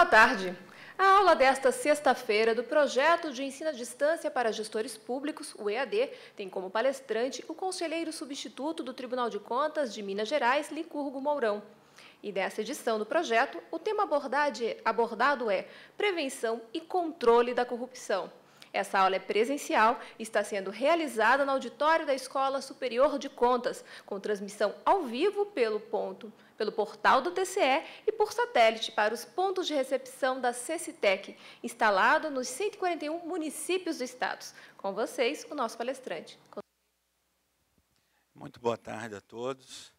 Boa tarde. A aula desta sexta-feira do Projeto de Ensino à Distância para Gestores Públicos, o EAD, tem como palestrante o conselheiro substituto do Tribunal de Contas de Minas Gerais, Licurgo Mourão. E nessa edição do projeto, o tema abordado é Prevenção e Controle da Corrupção. Essa aula é presencial e está sendo realizada no auditório da Escola Superior de Contas, com transmissão ao vivo pelo portal do TCE e por satélite para os pontos de recepção da CECITEC, instalado nos 141 municípios do estado. Com vocês, o nosso palestrante. Muito boa tarde a todos.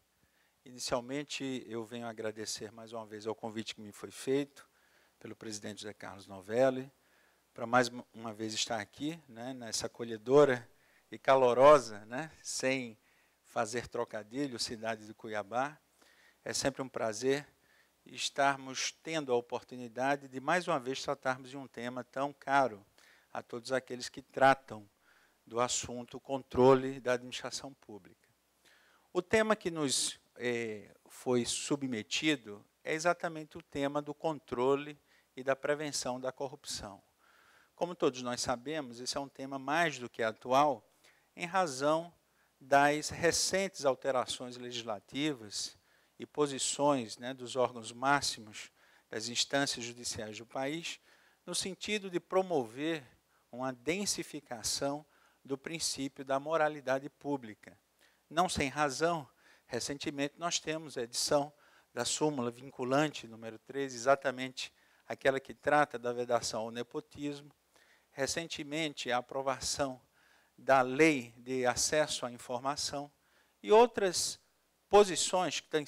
Inicialmente, eu venho agradecer mais uma vez ao convite que me foi feito pelo presidente José Carlos Novelli, para mais uma vez estar aqui, nessa acolhedora e calorosa, sem fazer trocadilho, cidade de Cuiabá. É sempre um prazer estarmos tendo a oportunidade de, mais uma vez, tratarmos de um tema tão caro a todos aqueles que tratam do assunto controle da administração pública. O tema que nos foi submetido é exatamente o tema do controle e da prevenção da corrupção. Como todos nós sabemos, esse é um tema mais do que atual, em razão das recentes alterações legislativas e posições dos órgãos máximos das instâncias judiciais do país, no sentido de promover uma densificação do princípio da moralidade pública. Não sem razão, recentemente nós temos a edição da súmula vinculante número 13, exatamente aquela que trata da vedação ao nepotismo. Recentemente, a aprovação da lei de acesso à informação e outras posições que vêm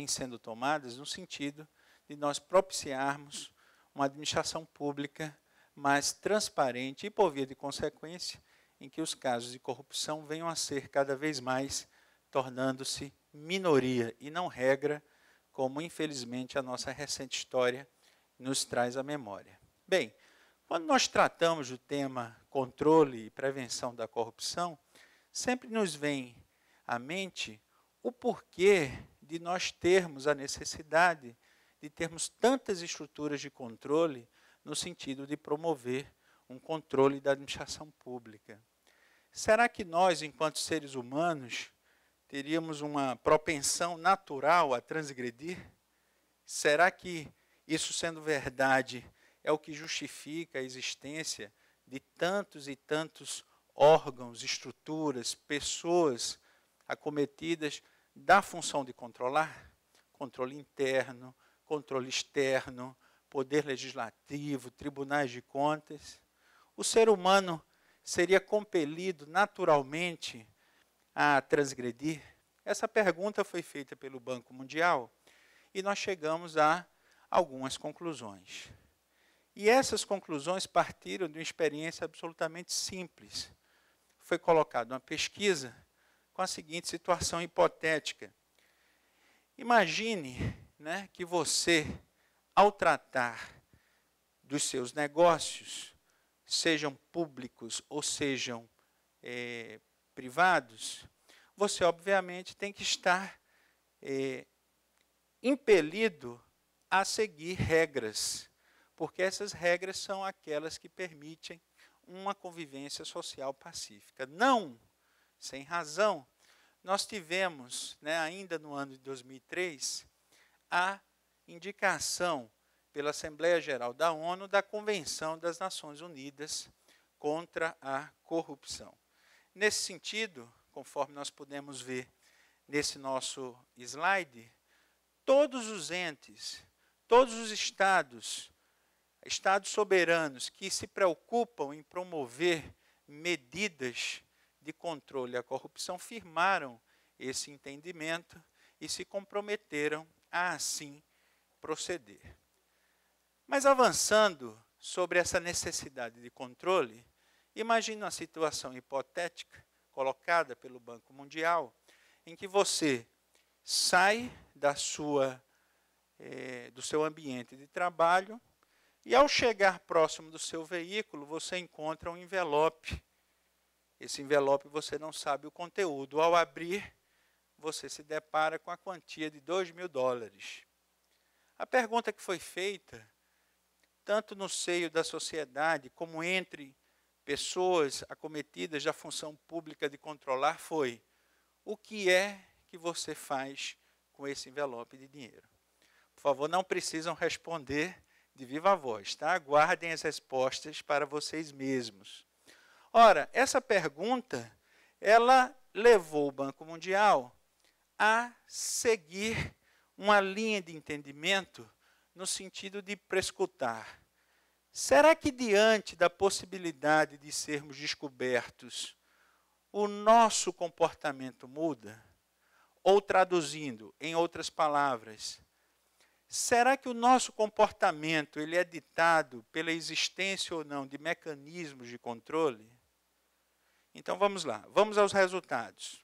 sendo tomadas no sentido de nós propiciarmos uma administração pública mais transparente e, por via de consequência, em que os casos de corrupção venham a ser cada vez mais tornando-se minoria e não regra, como infelizmente a nossa recente história nos traz à memória. Bem, quando nós tratamos do tema controle e prevenção da corrupção, sempre nos vem à mente o porquê de nós termos a necessidade de termos tantas estruturas de controle no sentido de promover um controle da administração pública. Será que nós, enquanto seres humanos, teríamos uma propensão natural a transgredir? Será que isso, sendo verdade, é o que justifica a existência de tantos e tantos órgãos, estruturas, pessoas acometidas da função de controlar? Controle interno, controle externo, poder legislativo, tribunais de contas. O ser humano seria compelido naturalmente a transgredir? Essa pergunta foi feita pelo Banco Mundial e nós chegamos a algumas conclusões. E essas conclusões partiram de uma experiência absolutamente simples. Foi colocada uma pesquisa com a seguinte situação hipotética. Imagine que você, ao tratar dos seus negócios, sejam públicos ou sejam privados, você obviamente tem que estar impelido a seguir regras, porque essas regras são aquelas que permitem uma convivência social pacífica. Não sem razão, nós tivemos, ainda no ano de 2003, a indicação pela Assembleia Geral da ONU da Convenção das Nações Unidas contra a Corrupção. Nesse sentido, conforme nós podemos ver nesse nosso slide, todos os entes, todos os estados soberanos que se preocupam em promover medidas de controle à corrupção firmaram esse entendimento e se comprometeram a assim proceder. Mas avançando sobre essa necessidade de controle, imagine uma situação hipotética colocada pelo Banco Mundial, em que você sai do seu ambiente de trabalho e, ao chegar próximo do seu veículo, você encontra um envelope. Esse envelope você não sabe o conteúdo. Ao abrir, você se depara com a quantia de $2.000. A pergunta que foi feita, tanto no seio da sociedade como entre pessoas acometidas da função pública de controlar, foi: o que é que você faz com esse envelope de dinheiro? Por favor, não precisam responder de viva voz, tá? Guardem as respostas para vocês mesmos. Ora, essa pergunta, ela levou o Banco Mundial a seguir uma linha de entendimento no sentido de prescrutar. Será que, diante da possibilidade de sermos descobertos, o nosso comportamento muda? Ou, traduzindo, em outras palavras, será que o nosso comportamento ele é ditado pela existência ou não de mecanismos de controle? Então, vamos lá, vamos aos resultados.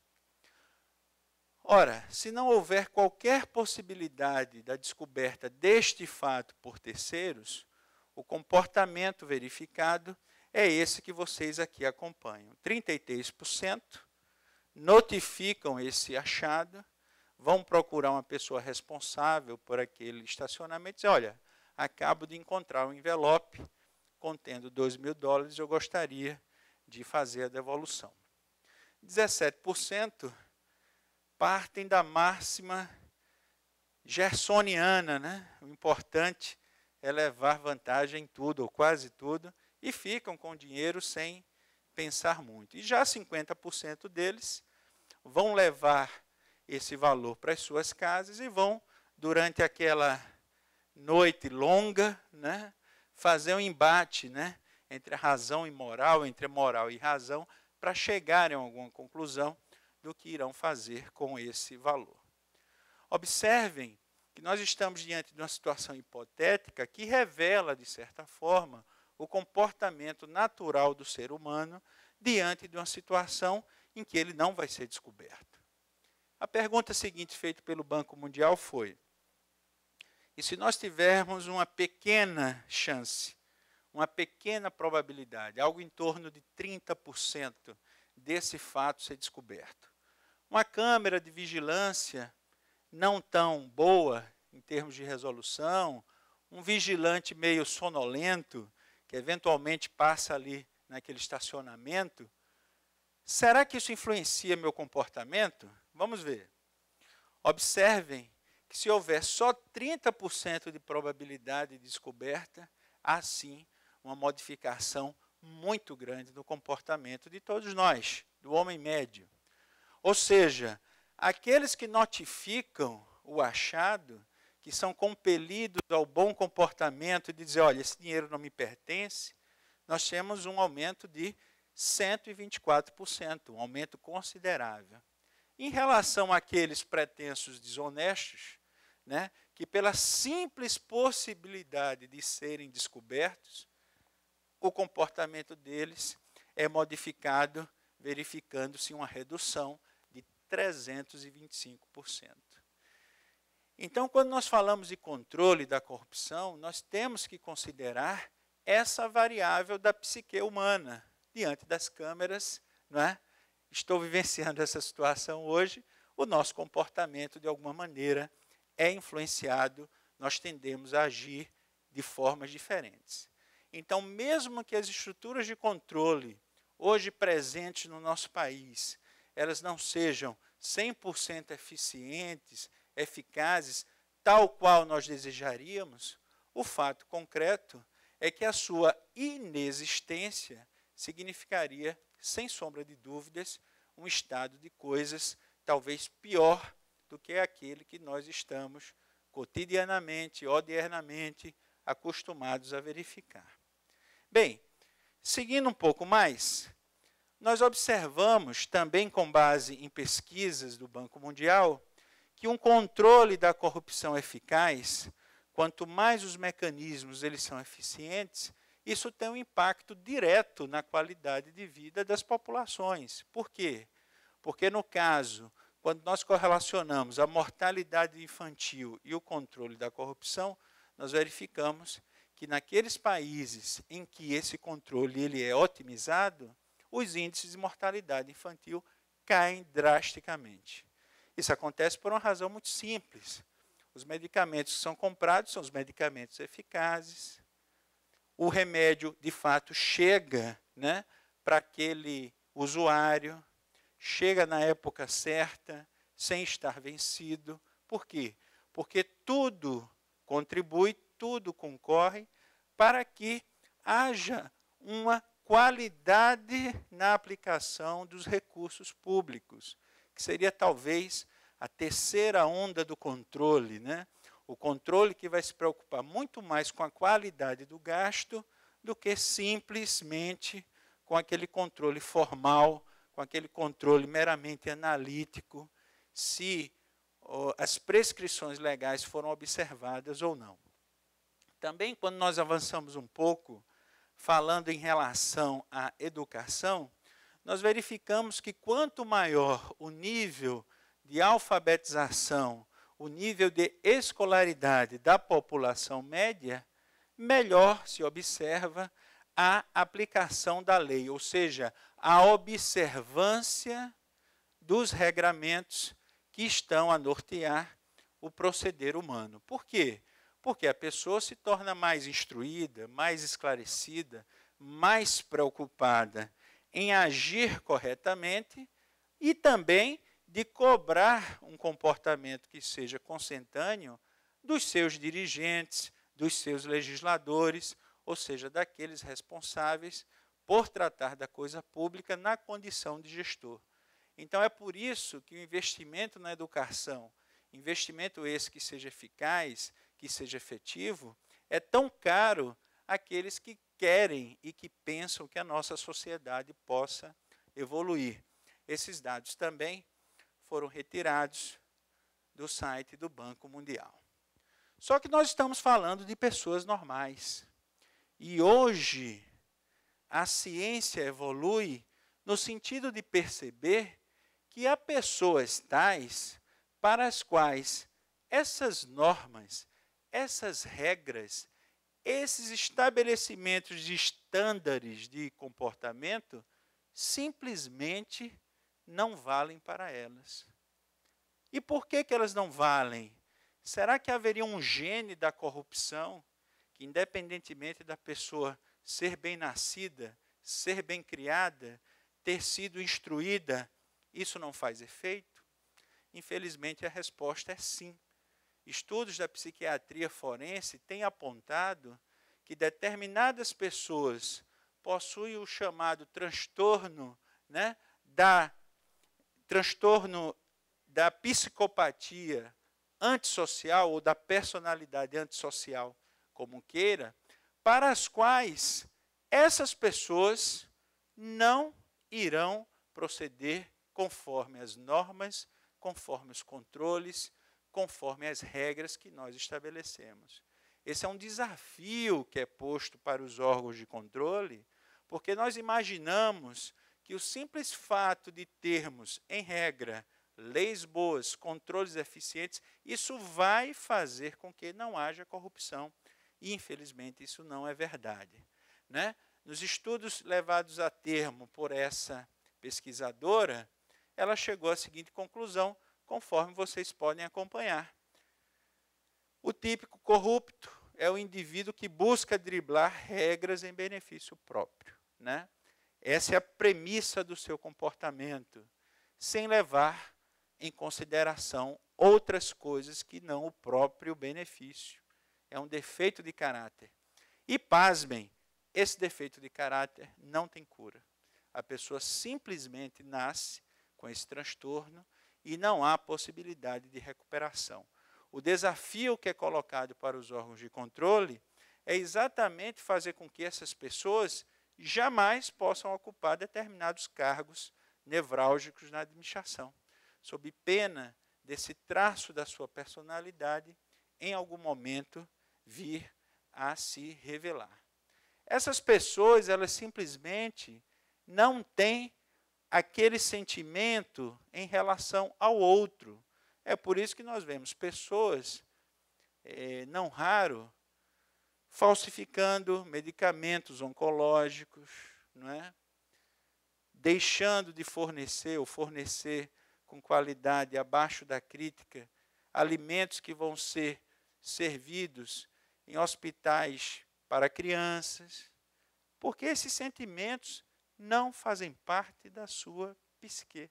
Ora, se não houver qualquer possibilidade da descoberta deste fato por terceiros, o comportamento verificado é esse que vocês aqui acompanham. 33% notificam esse achado, vão procurar uma pessoa responsável por aquele estacionamento e dizem: olha, acabo de encontrar um envelope contendo $2.000, eu gostaria de fazer a devolução. 17% partem da máxima gersoniana, né? O importante é levar vantagem em tudo, ou quase tudo, e ficam com o dinheiro sem pensar muito. E já 50% deles vão levar esse valor para as suas casas e vão, durante aquela noite longa, né, fazer um embate, né, entre a razão e moral, entre a moral e razão, para chegarem a alguma conclusão do que irão fazer com esse valor. Observem que nós estamos diante de uma situação hipotética que revela, de certa forma, o comportamento natural do ser humano diante de uma situação em que ele não vai ser descoberto. A pergunta seguinte feita pelo Banco Mundial foi: e se nós tivermos uma pequena chance, uma pequena probabilidade, algo em torno de 30% desse fato ser descoberto? Uma câmera de vigilância não tão boa em termos de resolução, um vigilante meio sonolento, que eventualmente passa ali naquele estacionamento, será que isso influencia meu comportamento? Vamos ver. Observem que se houver só 30% de probabilidade de descoberta, há sim uma modificação muito grande no comportamento de todos nós, do homem médio. Ou seja, aqueles que notificam o achado, que são compelidos ao bom comportamento de dizer: olha, esse dinheiro não me pertence, nós temos um aumento de 124%, um aumento considerável. Em relação àqueles pretensos desonestos, né, que pela simples possibilidade de serem descobertos, o comportamento deles é modificado, verificando-se uma redução de 325%. Então, quando nós falamos de controle da corrupção, nós temos que considerar essa variável da psique humana diante das câmeras, não é? Estou vivenciando essa situação hoje, o nosso comportamento, de alguma maneira, é influenciado, nós tendemos a agir de formas diferentes. Então, mesmo que as estruturas de controle hoje presentes no nosso país, elas não sejam 100% eficientes, eficazes, tal qual nós desejaríamos, o fato concreto é que a sua inexistência significaria, sem sombra de dúvidas, um estado de coisas talvez pior do que aquele que nós estamos cotidianamente, odiernamente, acostumados a verificar. Bem, seguindo um pouco mais, nós observamos, também com base em pesquisas do Banco Mundial, que um controle da corrupção eficaz, quanto mais os mecanismos eles são eficientes, isso tem um impacto direto na qualidade de vida das populações. Por quê? Porque, no caso, quando nós correlacionamos a mortalidade infantil e o controle da corrupção, nós verificamos que naqueles países em que esse controle ele é otimizado, os índices de mortalidade infantil caem drasticamente. Isso acontece por uma razão muito simples. Os medicamentos que são comprados são os medicamentos eficazes. O remédio, de fato, chega, né, para aquele usuário, chega na época certa, sem estar vencido. Por quê? Porque tudo contribui, tudo concorre para que haja uma qualidade na aplicação dos recursos públicos, que seria talvez a terceira onda do controle, né? O controle que vai se preocupar muito mais com a qualidade do gasto do que simplesmente com aquele controle formal, com aquele controle meramente analítico, se as prescrições legais foram observadas ou não. Também, quando nós avançamos um pouco, falando em relação à educação, nós verificamos que quanto maior o nível de alfabetização, o nível de escolaridade da população média, melhor se observa a aplicação da lei, ou seja, a observância dos regramentos que estão a nortear o proceder humano. Por quê? Porque a pessoa se torna mais instruída, mais esclarecida, mais preocupada em agir corretamente e também de cobrar um comportamento que seja consentâneo dos seus dirigentes, dos seus legisladores, ou seja, daqueles responsáveis por tratar da coisa pública na condição de gestor. Então, é por isso que o investimento na educação, investimento esse que seja eficaz, que seja efetivo, é tão caro àqueles que querem e que pensam que a nossa sociedade possa evoluir. Esses dados também foram retirados do site do Banco Mundial. Só que nós estamos falando de pessoas normais. E hoje a ciência evolui no sentido de perceber que há pessoas tais para as quais essas normas, essas regras, esses estabelecimentos de estándares de comportamento simplesmente não valem para elas. E por que elas não valem? Será que haveria um gene da corrupção que, independentemente da pessoa ser bem nascida, ser bem criada, ter sido instruída, isso não faz efeito? Infelizmente, a resposta é sim. Estudos da psiquiatria forense têm apontado que determinadas pessoas possuem o chamado transtorno, né, transtorno da psicopatia antissocial ou da personalidade antissocial, como queira, para as quais essas pessoas não irão proceder conforme as normas, conforme os controles, conforme as regras que nós estabelecemos. Esse é um desafio que é posto para os órgãos de controle, porque nós imaginamos que o simples fato de termos, em regra, leis boas, controles eficientes, isso vai fazer com que não haja corrupção. E, infelizmente, isso não é verdade, né? Nos estudos levados a termo por essa pesquisadora, ela chegou à seguinte conclusão, conforme vocês podem acompanhar. O típico corrupto é o indivíduo que busca driblar regras em benefício próprio, né? Essa é a premissa do seu comportamento, sem levar em consideração outras coisas que não o próprio benefício. É um defeito de caráter. E, pasmem, esse defeito de caráter não tem cura. A pessoa simplesmente nasce com esse transtorno e não há possibilidade de recuperação. O desafio que é colocado para os órgãos de controle é exatamente fazer com que essas pessoas jamais possam ocupar determinados cargos nevrálgicos na administração, sob pena desse traço da sua personalidade em algum momento vir a se revelar. Essas pessoas, elas simplesmente não têm aquele sentimento em relação ao outro. É por isso que nós vemos pessoas, não raro, falsificando medicamentos oncológicos, não é? Deixando de fornecer ou fornecer com qualidade abaixo da crítica alimentos que vão ser servidos em hospitais para crianças, porque esses sentimentos não fazem parte da sua psique.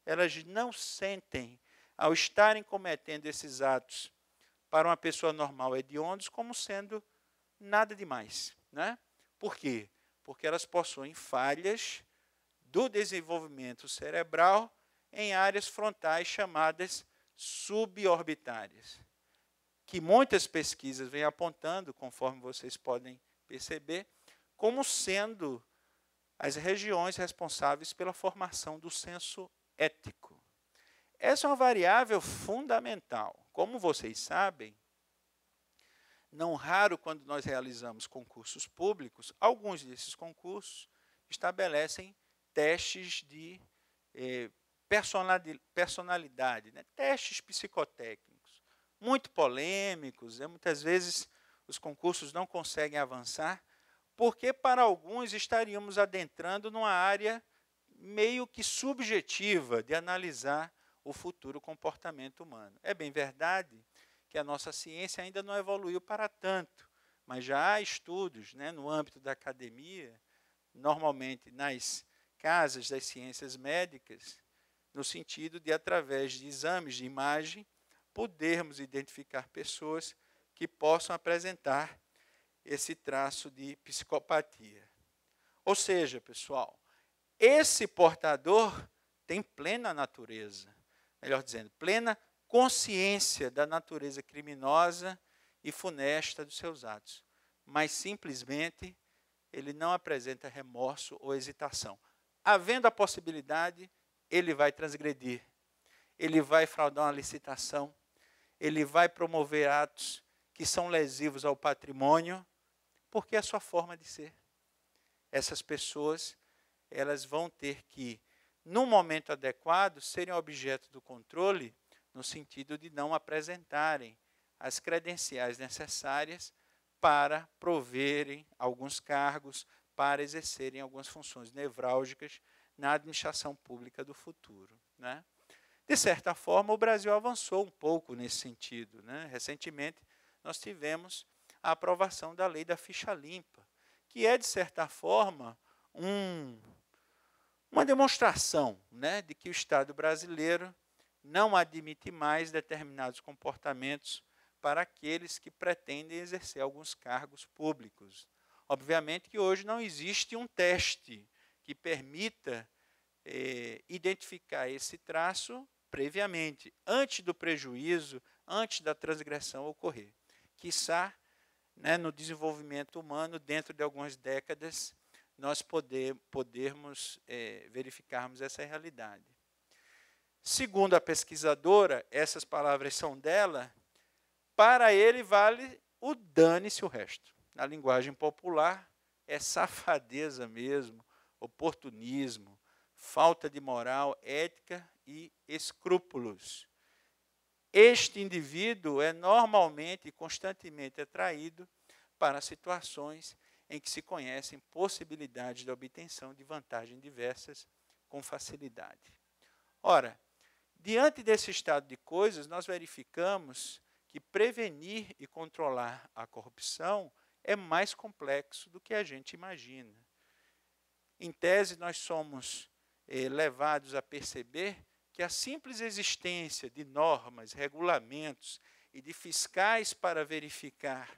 Elas não sentem, ao estarem cometendo esses atos para uma pessoa normal hediondos, como sendo nada demais. Né? Por quê? Porque elas possuem falhas do desenvolvimento cerebral em áreas frontais chamadas suborbitárias, que muitas pesquisas vêm apontando, conforme vocês podem perceber, como sendo as regiões responsáveis pela formação do senso ético. Essa é uma variável fundamental. Como vocês sabem, não raro, quando nós realizamos concursos públicos, alguns desses concursos estabelecem testes de personalidade, né? Testes psicotécnicos, muito polêmicos. Muitas vezes os concursos não conseguem avançar, porque para alguns estaríamos adentrando numa área meio que subjetiva de analisar o futuro comportamento humano. É bem verdade que a nossa ciência ainda não evoluiu para tanto, mas já há estudos, né, no âmbito da academia, normalmente nas casas das ciências médicas, no sentido de, através de exames de imagem, podermos identificar pessoas que possam apresentar esse traço de psicopatia. Ou seja, pessoal, esse portador tem plena natureza, melhor dizendo, plena consciência da natureza criminosa e funesta dos seus atos, mas simplesmente ele não apresenta remorso ou hesitação. Havendo a possibilidade, ele vai transgredir, ele vai fraudar uma licitação, ele vai promover atos que são lesivos ao patrimônio, porque é a sua forma de ser. Essas pessoas, elas vão ter que, no momento adequado, serem objeto do controle, no sentido de não apresentarem as credenciais necessárias para proverem alguns cargos, para exercerem algumas funções nevrálgicas na administração pública do futuro. Né? De certa forma, o Brasil avançou um pouco nesse sentido. Né? Recentemente, nós tivemos a aprovação da lei da ficha limpa, que é, de certa forma, uma demonstração, né, de que o Estado brasileiro não admite mais determinados comportamentos para aqueles que pretendem exercer alguns cargos públicos. Obviamente que hoje não existe um teste que permita identificar esse traço previamente, antes do prejuízo, antes da transgressão ocorrer. Quiçá, né, no desenvolvimento humano, dentro de algumas décadas, nós podermos verificarmos essa realidade. Segundo a pesquisadora, essas palavras são dela, para ele vale o dane-se o resto. Na linguagem popular, é safadeza mesmo, oportunismo, falta de moral, ética e escrúpulos. Este indivíduo é normalmente e constantemente atraído para situações em que se conhecem possibilidades de obtenção de vantagens diversas com facilidade. Ora, diante desse estado de coisas, nós verificamos que prevenir e controlar a corrupção é mais complexo do que a gente imagina. Em tese, nós somos levados a perceber que a simples existência de normas, regulamentos e de fiscais para verificar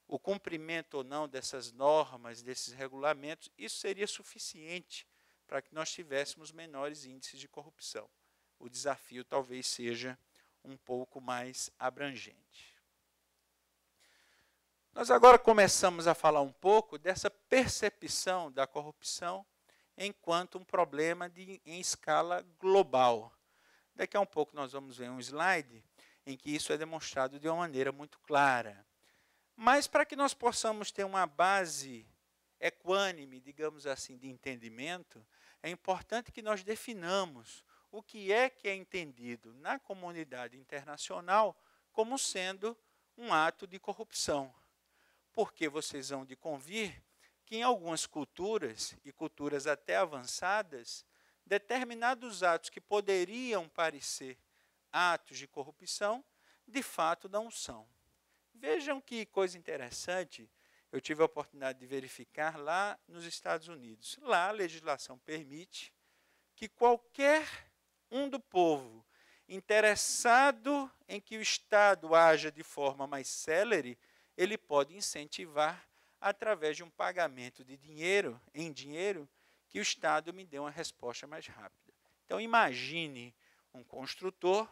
o cumprimento ou não dessas normas, desses regulamentos, isso seria suficiente para que nós tivéssemos menores índices de corrupção. O desafio talvez seja um pouco mais abrangente. Nós agora começamos a falar um pouco dessa percepção da corrupção enquanto um problema em escala global. Daqui a um pouco nós vamos ver um slide em que isso é demonstrado de uma maneira muito clara. Mas para que nós possamos ter uma base equânime, digamos assim, de entendimento, é importante que nós definamos o que é entendido na comunidade internacional como sendo um ato de corrupção. Porque vocês vão de convir que em algumas culturas, e culturas até avançadas, determinados atos que poderiam parecer atos de corrupção, de fato não são. Vejam que coisa interessante, eu tive a oportunidade de verificar lá nos Estados Unidos. Lá a legislação permite que qualquer um do povo interessado em que o Estado haja de forma mais célere, ele pode incentivar através de um pagamento de dinheiro, em dinheiro, que o Estado me dê uma resposta mais rápida. Então, imagine um construtor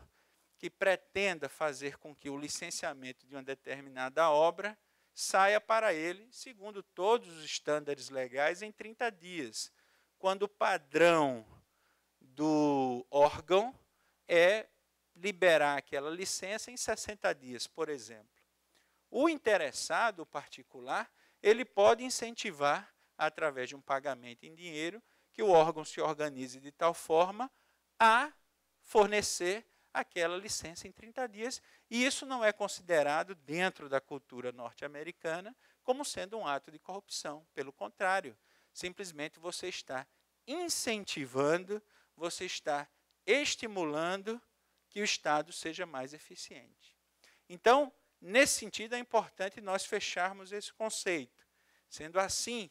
que pretenda fazer com que o licenciamento de uma determinada obra saia para ele, segundo todos os estándares legais, em 30 dias, quando o padrão do órgão é liberar aquela licença em 60 dias, por exemplo. O interessado, o particular, ele pode incentivar, através de um pagamento em dinheiro, que o órgão se organize de tal forma a fornecer aquela licença em 30 dias, e isso não é considerado, dentro da cultura norte-americana, como sendo um ato de corrupção. Pelo contrário, simplesmente você está incentivando, você está estimulando que o Estado seja mais eficiente. Então, nesse sentido, é importante nós fecharmos esse conceito. Sendo assim,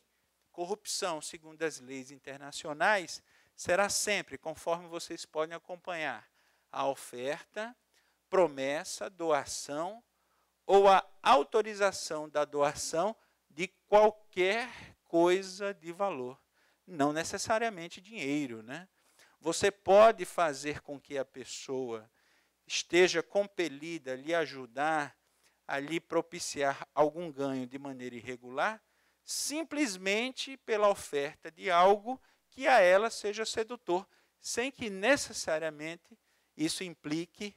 corrupção, segundo as leis internacionais, será sempre, conforme vocês podem acompanhar, a oferta, promessa, doação ou a autorização da doação de qualquer coisa de valor, não necessariamente dinheiro, né? Você pode fazer com que a pessoa esteja compelida a lhe ajudar, a lhe propiciar algum ganho de maneira irregular, simplesmente pela oferta de algo que a ela seja sedutor, sem que necessariamente isso implique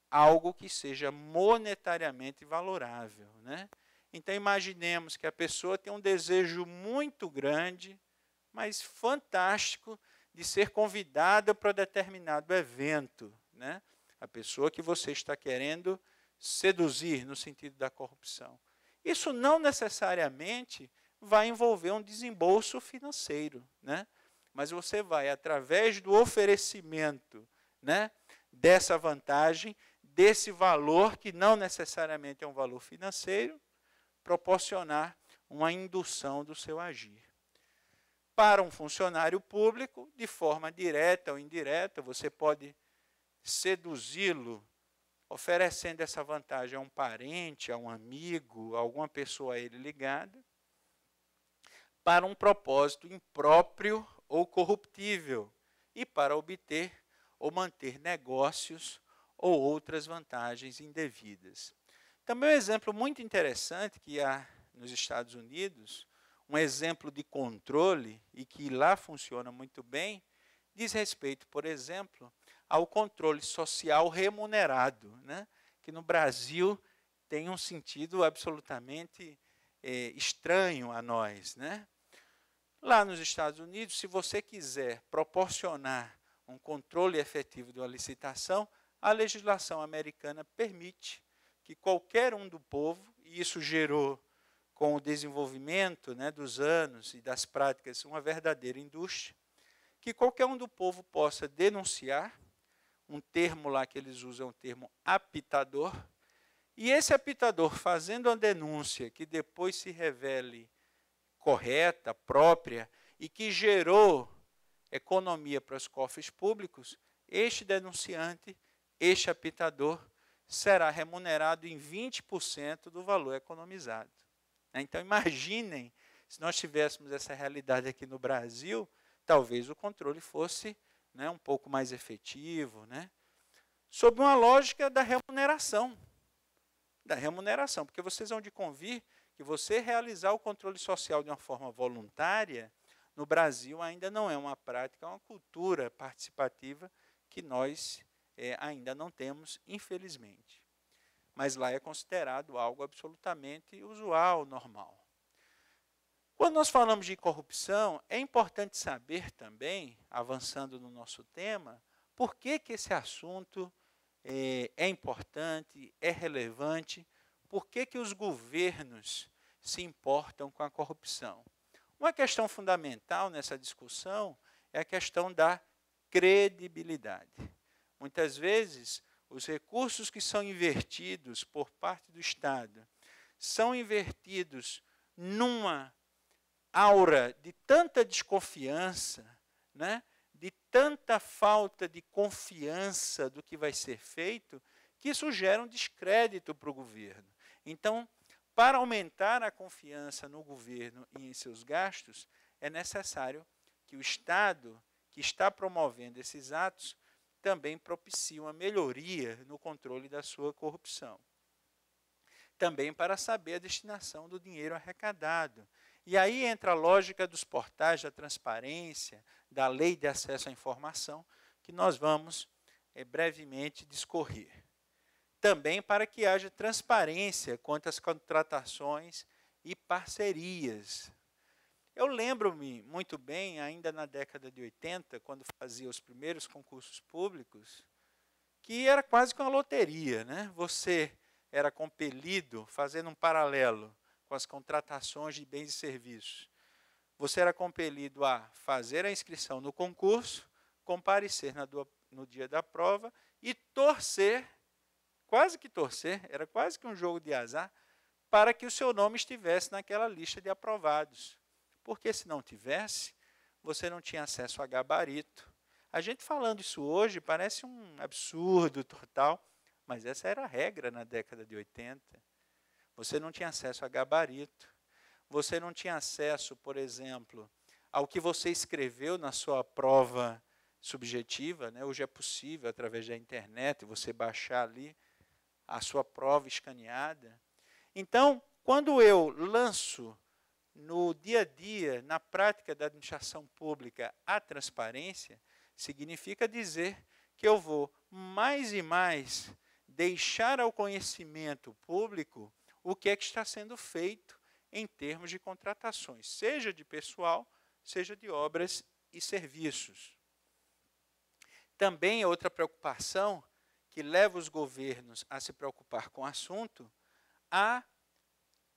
algo que seja monetariamente valorável, né? Então, imaginemos que a pessoa tem um desejo muito grande, mas fantástico, de ser convidada para determinado evento, né? A pessoa que você está querendo seduzir, no sentido da corrupção. Isso não necessariamente vai envolver um desembolso financeiro, né? Mas você vai, através do oferecimento, né, dessa vantagem, desse valor, que não necessariamente é um valor financeiro, proporcionar uma indução do seu agir. Para um funcionário público, de forma direta ou indireta, você pode seduzi-lo, oferecendo essa vantagem a um parente, a um amigo, a alguma pessoa a ele ligada, para um propósito impróprio ou corruptível, e para obter ou manter negócios ou outras vantagens indevidas. Também um exemplo muito interessante que há nos Estados Unidos, um exemplo de controle, e que lá funciona muito bem, diz respeito, por exemplo, ao controle social remunerado, né? Que no Brasil tem um sentido absolutamente estranho a nós, né? Lá nos Estados Unidos, se você quiser proporcionar um controle efetivo de uma licitação, a legislação americana permite que qualquer um do povo, e isso gerou, com o desenvolvimento, né, dos anos e das práticas, uma verdadeira indústria, que qualquer um do povo possa denunciar, um termo lá que eles usam é um termo apitador, e esse apitador, fazendo uma denúncia que depois se revele correta, própria, e que gerou economia para os cofres públicos, este denunciante, este apitador, será remunerado em 20% do valor economizado. Então, imaginem, se nós tivéssemos essa realidade aqui no Brasil, talvez o controle fosse, né, um pouco mais efetivo, né, sob uma lógica da remuneração. Porque vocês vão de convir que você realizar o controle social de uma forma voluntária, no Brasil ainda não é uma prática, é uma cultura participativa que nós ainda não temos, infelizmente. Mas lá é considerado algo absolutamente usual, normal. Quando nós falamos de corrupção, é importante saber também, avançando no nosso tema, por que esse assunto é importante, é relevante, por que os governos se importam com a corrupção. Uma questão fundamental nessa discussão é a questão da credibilidade. Muitas vezes, os recursos que são invertidos por parte do Estado são invertidos numa aura de tanta desconfiança, né, de tanta falta de confiança do que vai ser feito, que isso gera um descrédito para o governo. Então, para aumentar a confiança no governo e em seus gastos, é necessário que o Estado, que está promovendo esses atos, também propicie uma melhoria no controle da sua corrupção. Também para saber a destinação do dinheiro arrecadado. E aí entra a lógica dos portais da transparência, da lei de acesso à informação, que nós vamos brevemente discorrer. Também para que haja transparência quanto às contratações e parcerias. Eu lembro-me muito bem, ainda na década de 80, quando fazia os primeiros concursos públicos, que era quase que uma loteria, né? Você era compelido, fazendo um paralelo com as contratações de bens e serviços, você era compelido a fazer a inscrição no concurso, comparecer no dia da prova e torcer, quase que torcer, era quase que um jogo de azar, para que o seu nome estivesse naquela lista de aprovados. Porque se não tivesse, você não tinha acesso a gabarito. A gente falando isso hoje parece um absurdo total, mas essa era a regra na década de 80. Você não tinha acesso a gabarito. Você não tinha acesso, por exemplo, ao que você escreveu na sua prova subjetiva, né? Hoje é possível, através da internet, você baixar ali a sua prova escaneada. Então, quando eu lanço no dia a dia, na prática da administração pública, a transparência, significa dizer que eu vou mais e mais deixar ao conhecimento público o que é que está sendo feito em termos de contratações, seja de pessoal, seja de obras e serviços. Também outra preocupação que leva os governos a se preocupar com o assunto, a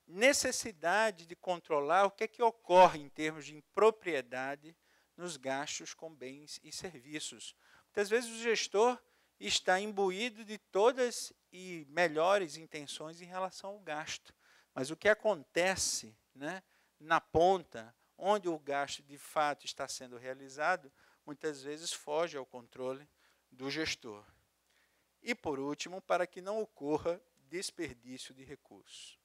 necessidade de controlar o que é que ocorre em termos de impropriedade nos gastos com bens e serviços. Muitas vezes o gestor está imbuído de todas e melhores intenções em relação ao gasto. Mas o que acontece, né, na ponta, onde o gasto de fato está sendo realizado, muitas vezes foge ao controle do gestor. E, por último, para que não ocorra desperdício de recursos.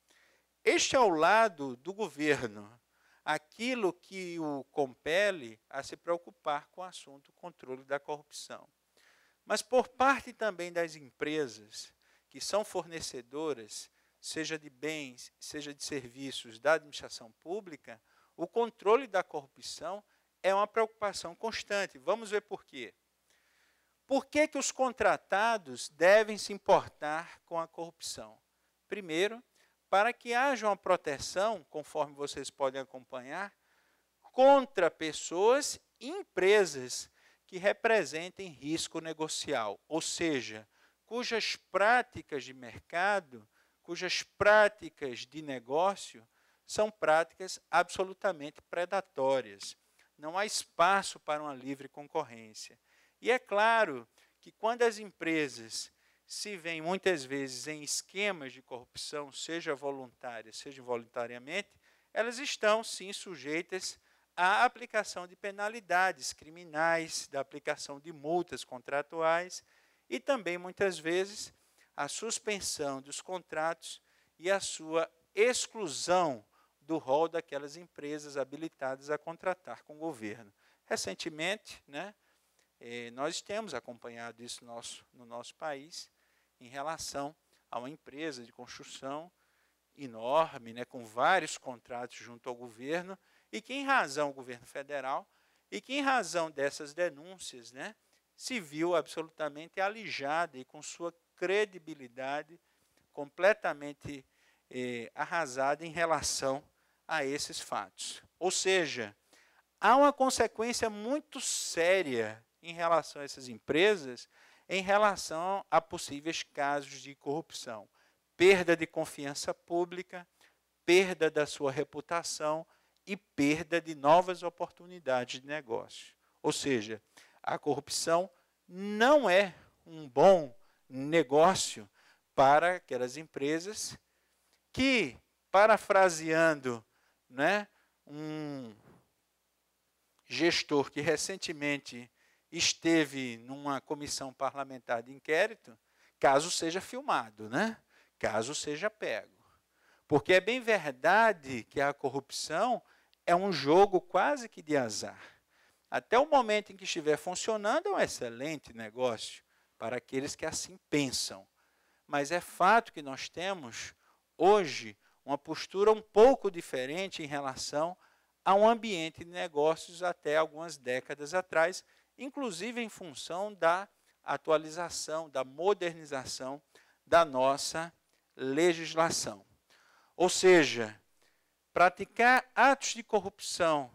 Este é o lado do governo, aquilo que o compele a se preocupar com o assunto controle da corrupção. Mas por parte também das empresas que são fornecedoras, seja de bens, seja de serviços da administração pública, o controle da corrupção é uma preocupação constante. Vamos ver por quê. Por que que os contratados devem se importar com a corrupção? Primeiro, para que haja uma proteção, conforme vocês podem acompanhar, contra pessoas e empresas que representem risco negocial, ou seja, cujas práticas de mercado, cujas práticas de negócio são práticas absolutamente predatórias. Não há espaço para uma livre concorrência. E é claro que quando as empresas se veem muitas vezes em esquemas de corrupção, seja voluntária, seja involuntariamente, elas estão, sim, sujeitas à aplicação de penalidades criminais, da aplicação de multas contratuais e também, muitas vezes, a suspensão dos contratos e a sua exclusão do rol daquelas empresas habilitadas a contratar com o governo. Recentemente, né, nós temos acompanhado isso no nosso país, em relação a uma empresa de construção enorme, né, com vários contratos junto ao governo, e que em razão do governo federal, e que em razão dessas denúncias, né, se viu absolutamente alijada e com sua credibilidade completamente arrasada em relação a esses fatos. Ou seja, há uma consequência muito séria em relação a essas empresas, em relação a possíveis casos de corrupção. Perda de confiança pública, perda da sua reputação e perda de novas oportunidades de negócio. Ou seja, a corrupção não é um bom negócio para aquelas empresas que, parafraseando, né, um gestor que recentemente esteve numa comissão parlamentar de inquérito, caso seja filmado, né? Caso seja pego. Porque é bem verdade que a corrupção é um jogo quase que de azar. Até o momento em que estiver funcionando, é um excelente negócio para aqueles que assim pensam. Mas é fato que nós temos, hoje, uma postura um pouco diferente em relação a um ambiente de negócios até algumas décadas atrás, inclusive em função da atualização, da modernização da nossa legislação. Ou seja, praticar atos de corrupção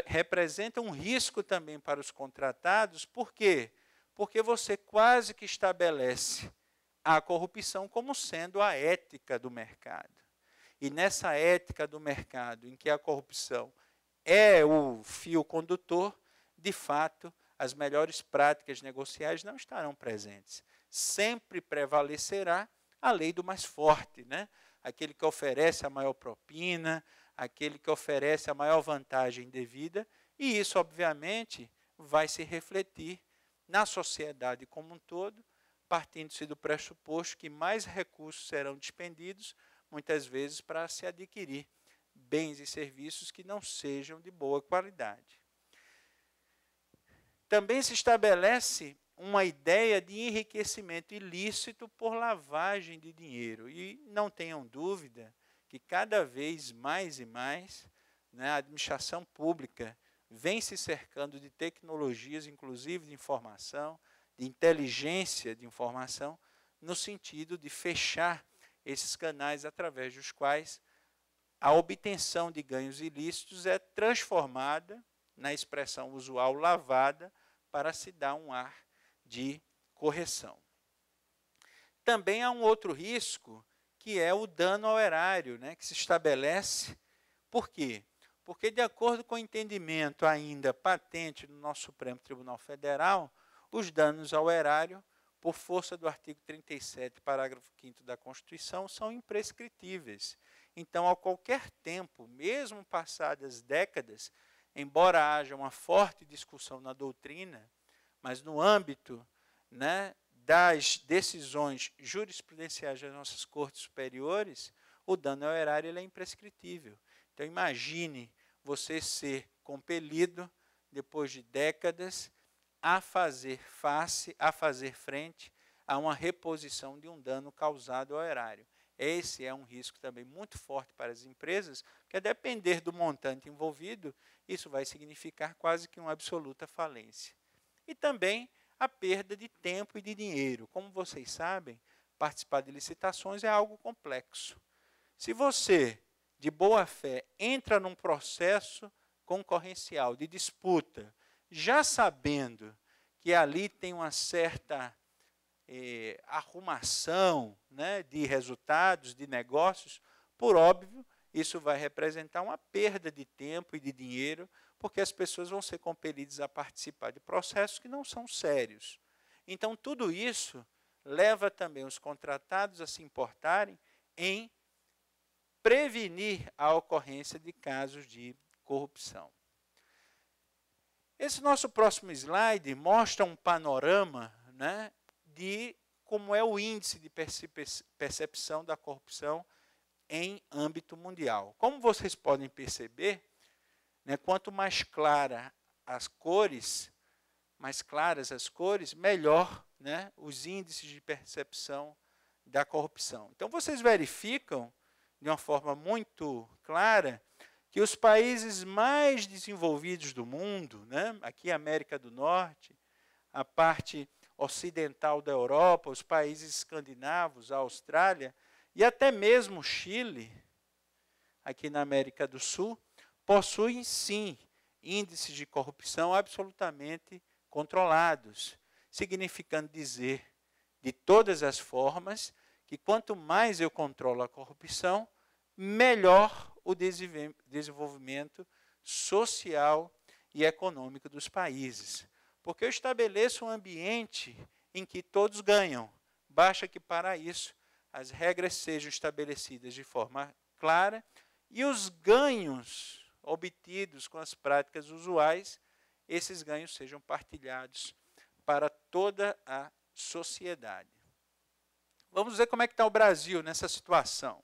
representa um risco também para os contratados. Por quê? Porque você quase que estabelece a corrupção como sendo a ética do mercado. E nessa ética do mercado, em que a corrupção é o fio condutor, de fato, as melhores práticas negociais não estarão presentes. Sempre prevalecerá a lei do mais forte, né? Aquele que oferece a maior propina, aquele que oferece a maior vantagem devida, e isso, obviamente, vai se refletir na sociedade como um todo, partindo-se do pressuposto que mais recursos serão despendidos, muitas vezes para se adquirir bens e serviços que não sejam de boa qualidade. Também se estabelece uma ideia de enriquecimento ilícito por lavagem de dinheiro. E não tenham dúvida que cada vez mais e mais, né, a administração pública vem se cercando de tecnologias, inclusive de informação, de inteligência de informação, no sentido de fechar esses canais através dos quais a obtenção de ganhos ilícitos é transformada, na expressão usual, lavada, para se dar um ar de correção. Também há um outro risco, que é o dano ao erário, né, que se estabelece. Por quê? Porque, de acordo com o entendimento ainda patente no nosso Supremo Tribunal Federal, os danos ao erário, por força do artigo 37, parágrafo 5º da Constituição, são imprescritíveis. Então, a qualquer tempo, mesmo passadas décadas, embora haja uma forte discussão na doutrina, mas no âmbito, né, das decisões jurisprudenciais das nossas cortes superiores, o dano ao erário ele é imprescritível. Então, imagine você ser compelido, depois de décadas, a fazer frente a uma reposição de um dano causado ao erário. Esse é um risco também muito forte para as empresas, que a depender do montante envolvido, isso vai significar quase que uma absoluta falência. E também a perda de tempo e de dinheiro. Como vocês sabem, participar de licitações é algo complexo. Se você, de boa fé, entra num processo concorrencial de disputa, já sabendo que ali tem uma certa arrumação, né, de resultados, de negócios, por óbvio, isso vai representar uma perda de tempo e de dinheiro, porque as pessoas vão ser compelidas a participar de processos que não são sérios. Então, tudo isso leva também os contratados a se importarem em prevenir a ocorrência de casos de corrupção. Esse nosso próximo slide mostra um panorama, né, de como é o índice de percepção da corrupção em âmbito mundial. Como vocês podem perceber, né, quanto mais claras as cores, melhor, né, os índices de percepção da corrupção. Então, vocês verificam, de uma forma muito clara, que os países mais desenvolvidos do mundo, né, aqui a América do Norte, a parte ocidental da Europa, os países escandinavos, a Austrália, e até mesmo o Chile, aqui na América do Sul, possuem, sim, índices de corrupção absolutamente controlados, significando dizer, de todas as formas, que quanto mais eu controlo a corrupção, melhor o desenvolvimento social e econômico dos países. Porque eu estabeleço um ambiente em que todos ganham. Basta que, para isso, as regras sejam estabelecidas de forma clara e os ganhos obtidos com as práticas usuais, esses ganhos sejam partilhados para toda a sociedade. Vamos ver como é que está o Brasil nessa situação.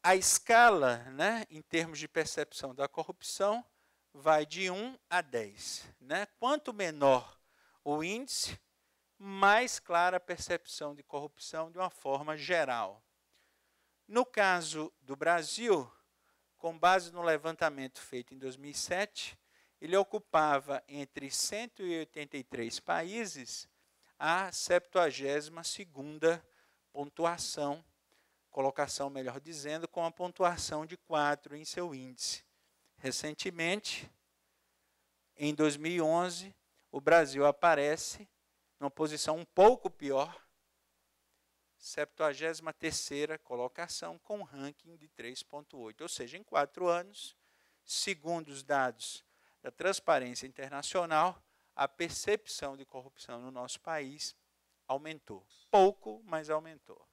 A escala, né, em termos de percepção da corrupção, vai de 1 a 10. Né? Quanto menor o índice, mais clara a percepção de corrupção de uma forma geral. No caso do Brasil, com base no levantamento feito em 2007, ele ocupava entre 183 países a 72ª pontuação, colocação, melhor dizendo, com a pontuação de 4 em seu índice. Recentemente, em 2011, o Brasil aparece numa posição um pouco pior, 73ª colocação, com um ranking de 3,8. Ou seja, em 4 anos, segundo os dados da Transparência Internacional, a percepção de corrupção no nosso país aumentou. Pouco, mas aumentou.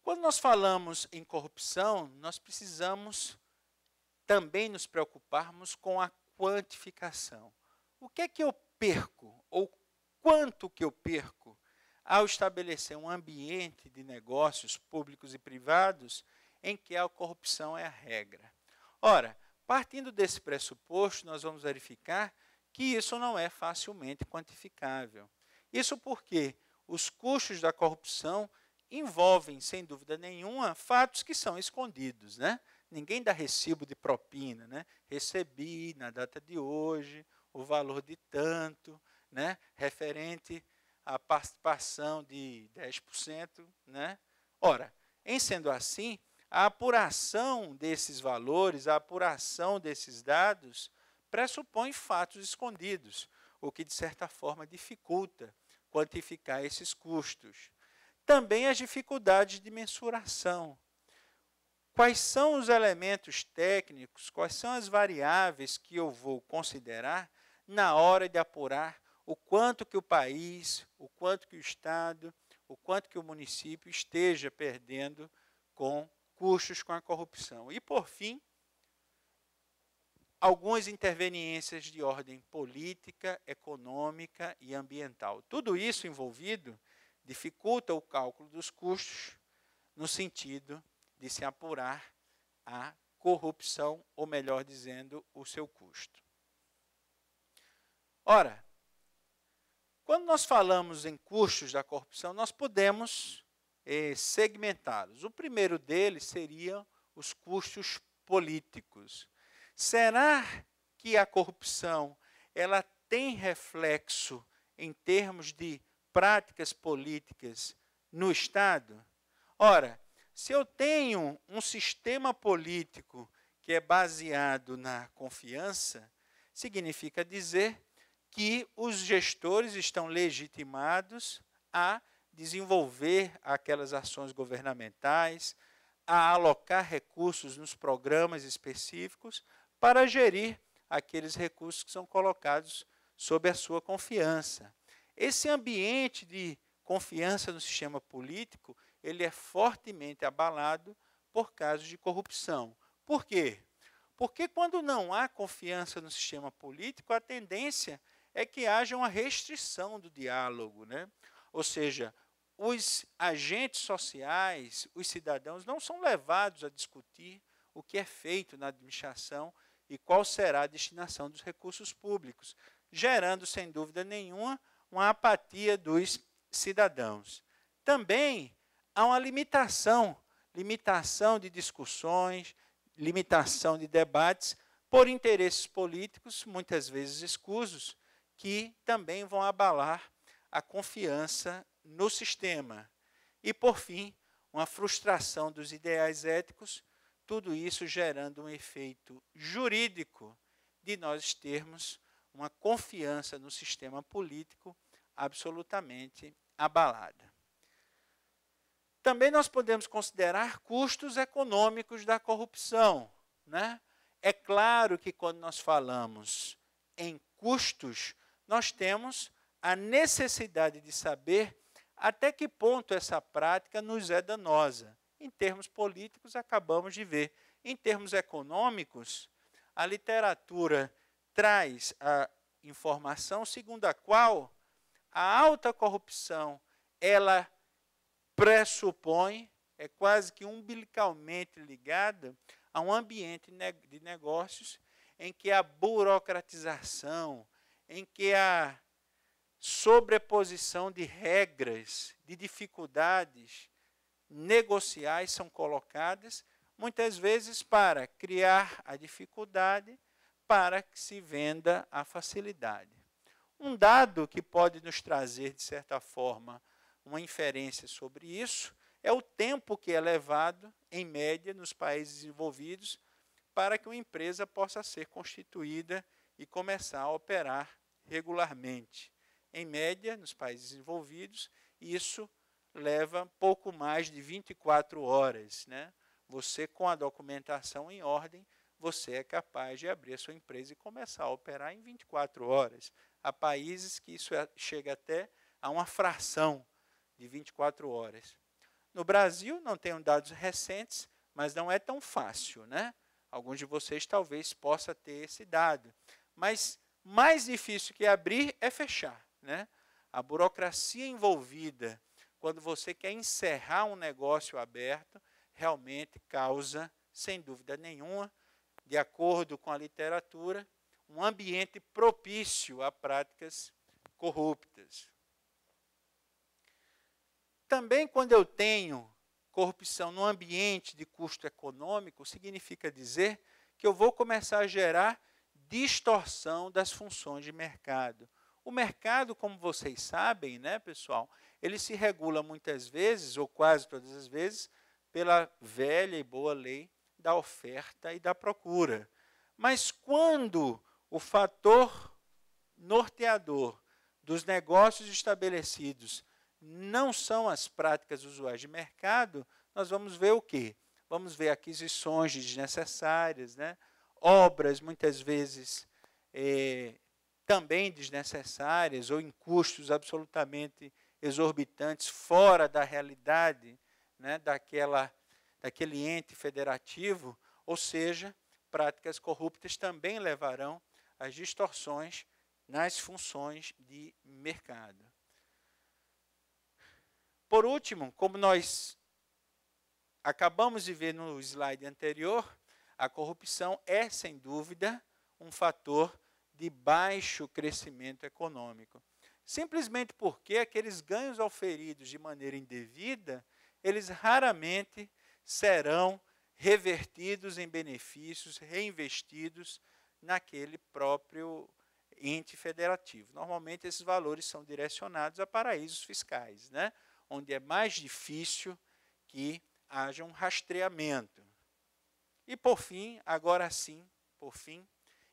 Quando nós falamos em corrupção, nós precisamos também nos preocuparmos com a quantificação. O que é que eu perco, ou quanto que eu perco, ao estabelecer um ambiente de negócios públicos e privados em que a corrupção é a regra? Ora, partindo desse pressuposto, nós vamos verificar que isso não é facilmente quantificável. Isso porque os custos da corrupção envolvem, sem dúvida nenhuma, fatos que são escondidos, né? Ninguém dá recibo de propina, né? Recebi na data de hoje o valor de tanto, né? Referente à participação de 10%. Né? Ora, em sendo assim, a apuração desses valores, a apuração desses dados, pressupõe fatos escondidos, o que, de certa forma, dificulta quantificar esses custos. Também as dificuldades de mensuração. Quais são os elementos técnicos, quais são as variáveis que eu vou considerar na hora de apurar o quanto que o país, o quanto que o Estado, o quanto que o município esteja perdendo com custos com a corrupção. E, por fim, algumas interveniências de ordem política, econômica e ambiental. Tudo isso envolvido dificulta o cálculo dos custos no sentido de se apurar a corrupção, ou melhor dizendo, o seu custo. Ora, quando nós falamos em custos da corrupção, nós podemos segmentá-los. O primeiro deles seriam os custos políticos. Será que a corrupção ela tem reflexo em termos de práticas políticas no Estado? Ora, se eu tenho um sistema político que é baseado na confiança, significa dizer que os gestores estão legitimados a desenvolver aquelas ações governamentais, a alocar recursos nos programas específicos para gerir aqueles recursos que são colocados sob a sua confiança. Esse ambiente de confiança no sistema político, ele é fortemente abalado por casos de corrupção. Por quê? Porque quando não há confiança no sistema político, a tendência é que haja uma restrição do diálogo, né? Ou seja, os agentes sociais, os cidadãos, não são levados a discutir o que é feito na administração e qual será a destinação dos recursos públicos, gerando, sem dúvida nenhuma, uma apatia dos cidadãos. Também há uma limitação de discussões, limitação de debates por interesses políticos, muitas vezes escusos, que também vão abalar a confiança no sistema. E, por fim, uma frustração dos ideais éticos, tudo isso gerando um efeito jurídico de nós termos uma confiança no sistema político absolutamente abalada. Também nós podemos considerar custos econômicos da corrupção, né? É claro que quando nós falamos em custos, nós temos a necessidade de saber até que ponto essa prática nos é danosa. Em termos políticos, acabamos de ver. Em termos econômicos, a literatura traz a informação segundo a qual a alta corrupção, ela pressupõe, é quase que umbilicalmente ligada a um ambiente de negócios em que a burocratização, em que a sobreposição de regras, de dificuldades negociais são colocadas, muitas vezes para criar a dificuldade, para que se venda a facilidade. Um dado que pode nos trazer, de certa forma, uma inferência sobre isso, é o tempo que é levado, em média, nos países desenvolvidos, para que uma empresa possa ser constituída e começar a operar regularmente. Em média, nos países desenvolvidos, isso leva pouco mais de 24 horas. Né? Você, com a documentação em ordem, você é capaz de abrir a sua empresa e começar a operar em 24 horas. Há países que isso chega até a uma fração de 24 horas. No Brasil, não tenho dados recentes, mas não é tão fácil. Né? Alguns de vocês talvez possam ter esse dado. Mas mais difícil que abrir é fechar. Né? A burocracia envolvida, quando você quer encerrar um negócio aberto, realmente causa, sem dúvida nenhuma, de acordo com a literatura, um ambiente propício a práticas corruptas. Também, quando eu tenho corrupção no ambiente de custo econômico, significa dizer que eu vou começar a gerar distorção das funções de mercado. O mercado, como vocês sabem, né, pessoal, ele se regula muitas vezes, ou quase todas as vezes, pela velha e boa lei da oferta e da procura. Mas quando o fator norteador dos negócios estabelecidos não são as práticas usuais de mercado, nós vamos ver o quê? Vamos ver aquisições desnecessárias, né? Obras, muitas vezes, também desnecessárias ou em custos absolutamente exorbitantes, fora da realidade, né, daquele ente federativo, ou seja, práticas corruptas também levarão às distorções nas funções de mercado. Por último, como nós acabamos de ver no slide anterior, a corrupção é, sem dúvida, um fator de baixo crescimento econômico. Simplesmente porque aqueles ganhos auferidos de maneira indevida, eles raramente serão revertidos em benefícios, reinvestidos naquele próprio ente federativo. Normalmente, esses valores são direcionados a paraísos fiscais, né? Onde é mais difícil que haja um rastreamento. E, por fim, agora sim,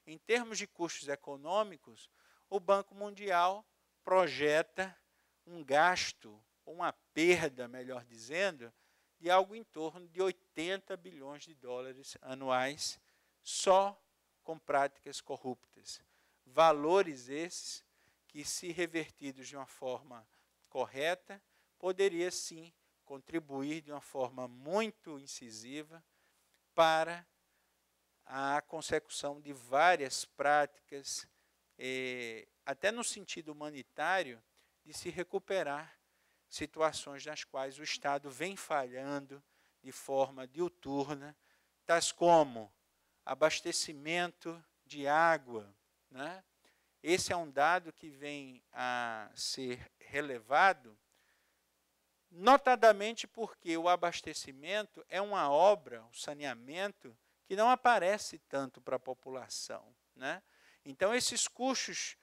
em termos de custos econômicos, o Banco Mundial projeta um gasto, uma perda, melhor dizendo, de algo em torno de 80 bilhões de dólares anuais só com práticas corruptas. Valores esses que, se revertidos de uma forma correta, poderia sim contribuir de uma forma muito incisiva para a consecução de várias práticas, até no sentido humanitário, de se recuperar situações nas quais o Estado vem falhando de forma diuturna, tais como abastecimento de água. Né? Esse é um dado que vem a ser relevado, notadamente porque o abastecimento é uma obra, o saneamento, que não aparece tanto para a população. Né? Então, esses custos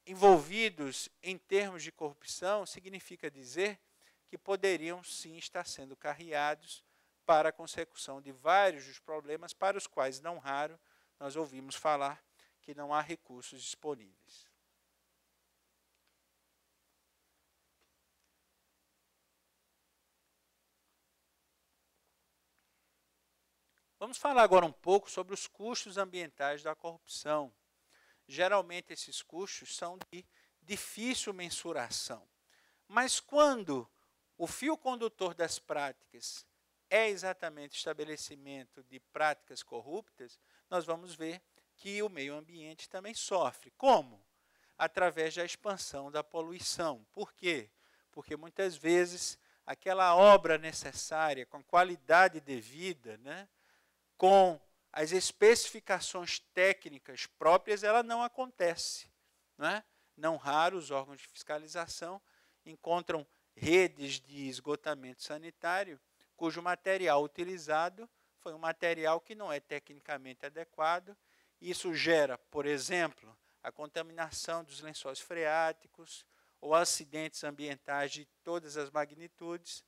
envolvidos em termos de corrupção significa dizer que poderiam sim estar sendo carreados para a consecução de vários dos problemas para os quais, não raro, nós ouvimos falar que não há recursos disponíveis. Vamos falar agora um pouco sobre os custos ambientais da corrupção. Geralmente, esses custos são de difícil mensuração. Mas quando o fio condutor das práticas é exatamente o estabelecimento de práticas corruptas, nós vamos ver que o meio ambiente também sofre. Como? Através da expansão da poluição. Por quê? Porque muitas vezes aquela obra necessária, com qualidade devida, né, com as especificações técnicas próprias, ela não acontece. Né? Não raro, os órgãos de fiscalização encontram redes de esgotamento sanitário cujo material utilizado foi um material que não é tecnicamente adequado. Isso gera, por exemplo, a contaminação dos lençóis freáticos ou acidentes ambientais de todas as magnitudes,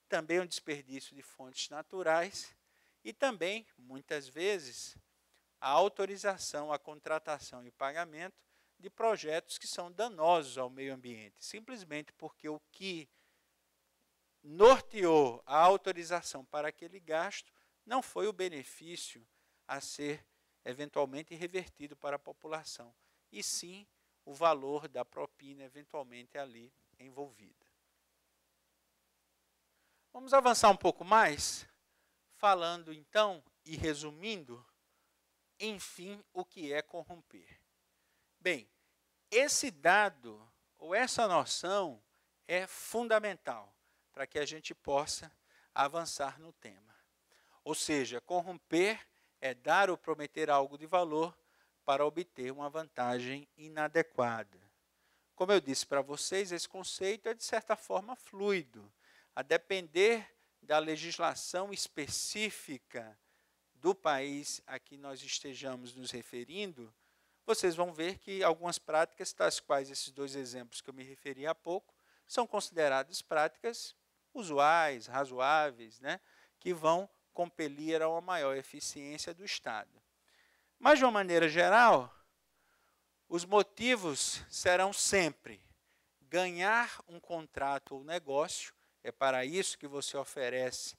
também um desperdício de fontes naturais e também, muitas vezes, a autorização, a contratação e pagamento de projetos que são danosos ao meio ambiente, simplesmente porque o que norteou a autorização para aquele gasto não foi o benefício a ser eventualmente revertido para a população, e sim o valor da propina eventualmente ali envolvida. Vamos avançar um pouco mais, falando então e resumindo, enfim, o que é corromper. Bem, esse dado ou essa noção é fundamental para que a gente possa avançar no tema. Ou seja, corromper é dar ou prometer algo de valor para obter uma vantagem inadequada. Como eu disse para vocês, esse conceito é de certa forma fluido, a depender da legislação específica do país a que nós estejamos nos referindo, vocês vão ver que algumas práticas, tais quais esses dois exemplos que eu me referi há pouco, são consideradas práticas usuais, razoáveis, né, que vão compelir a uma maior eficiência do Estado. Mas, de uma maneira geral, os motivos serão sempre ganhar um contrato ou negócio, é para isso que você oferece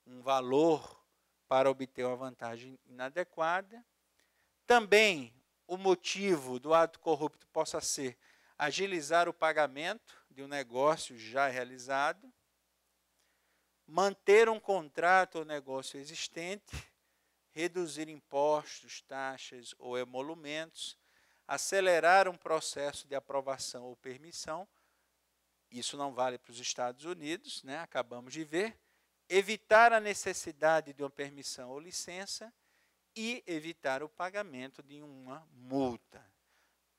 um valor para obter uma vantagem inadequada. Também o motivo do ato corrupto possa ser agilizar o pagamento de um negócio já realizado, manter um contrato ou negócio existente, reduzir impostos, taxas ou emolumentos, acelerar um processo de aprovação ou permissão, isso não vale para os Estados Unidos, né? Acabamos de ver, evitar a necessidade de uma permissão ou licença e evitar o pagamento de uma multa.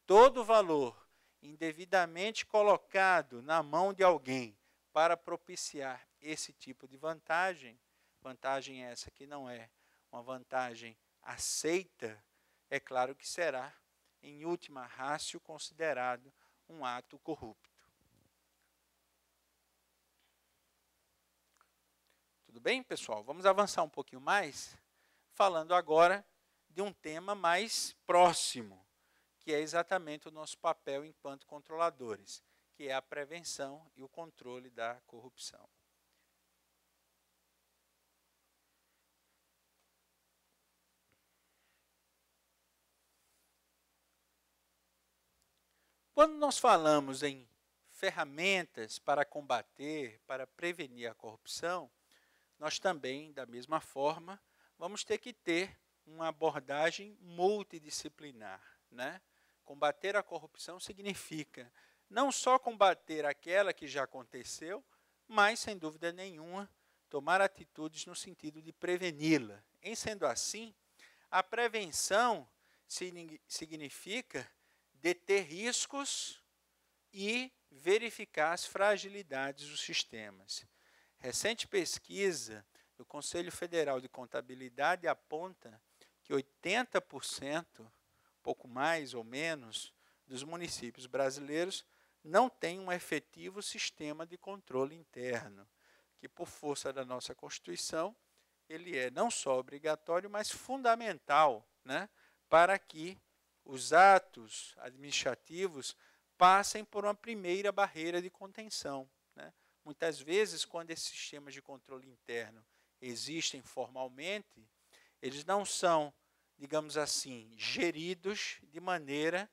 Todo valor indevidamente colocado na mão de alguém para propiciar esse tipo de vantagem, vantagem essa que não é uma vantagem aceita, é claro que será, em última ratio, considerado um ato corrupto. Tudo bem, pessoal? Vamos avançar um pouquinho mais, falando agora de um tema mais próximo, que é exatamente o nosso papel enquanto controladores, que é a prevenção e o controle da corrupção. Quando nós falamos em ferramentas para combater, para prevenir a corrupção, nós também, da mesma forma, vamos ter que ter uma abordagem multidisciplinar, né? Combater a corrupção significa não só combater aquela que já aconteceu, mas, sem dúvida nenhuma, tomar atitudes no sentido de preveni-la. Em sendo assim, a prevenção significa deter riscos e verificar as fragilidades dos sistemas. Recente pesquisa do Conselho Federal de Contabilidade aponta que 80%, pouco mais ou menos, dos municípios brasileiros não têm um efetivo sistema de controle interno, que por força da nossa Constituição, ele é não só obrigatório, mas fundamental, né, para que os atos administrativos passem por uma primeira barreira de contenção, né? Muitas vezes, quando esses sistemas de controle interno existem formalmente, eles não são, digamos assim, geridos de maneira